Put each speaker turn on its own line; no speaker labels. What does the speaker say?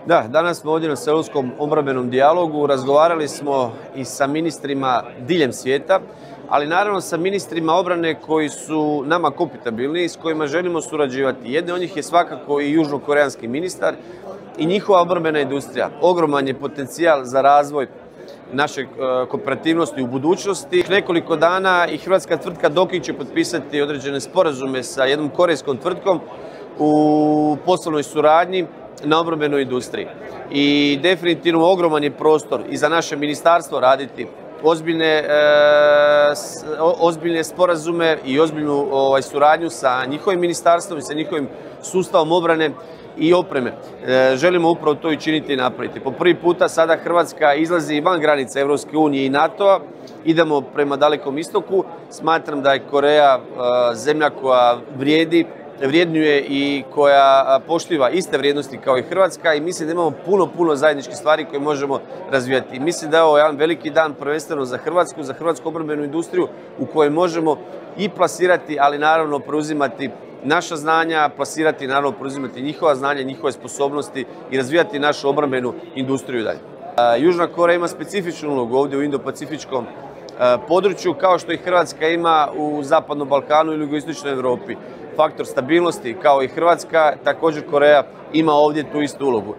Da, danas smo ovdje na Seulskom obrambenom dijalogu, razgovarali smo i sa ministrima diljem svijeta, ali naravno sa ministrima obrane koji su nama kompatibilni i s kojima želimo surađivati. Jedan od njih je svakako i južnokoreanski ministar i njihova obrambena industrija. Ogroman je potencijal za razvoj naše kooperativnosti u budućnosti. Nekoliko dana i hrvatska tvrtka Doking će potpisati određene sporazume sa jednom korejskom tvrtkom u poslovnoj suradnji na obrambenoj industriji. I definitivno ogroman je prostor i za naše ministarstvo raditi ozbiljne sporazume i ozbiljnu suradnju sa njihovim ministarstvom i sa njihovim sustavom obrane i opreme. Želimo upravo to i činiti i napraviti. Po prvi puta sada Hrvatska izlazi van granica Europske unije i NATO-a, idemo prema Dalekom istoku. Smatram da je Koreja zemlja koja vrijednjuje i koja poštiva iste vrijednosti kao i Hrvatska i mislim da imamo puno zajedničkih stvari koje možemo razvijati. Mislim da je ovo jedan veliki dan prvenstveno za hrvatsku obrambenu industriju u kojoj možemo i plasirati, ali naravno preuzimati naša znanja, plasirati, naravno preuzimati njihova znanja, njihove sposobnosti i razvijati našu obrambenu industriju dalje. Južna Koreja ima specifičnu ulogu ovdje u Indo-Pacifičkom području, kao što i Hrvatska ima u Zapadnom Balkanu ili u jugoistočnoj Europi. Faktor stabilnosti, kao i Hrvatska, također Koreja ima ovdje tu istu ulogu.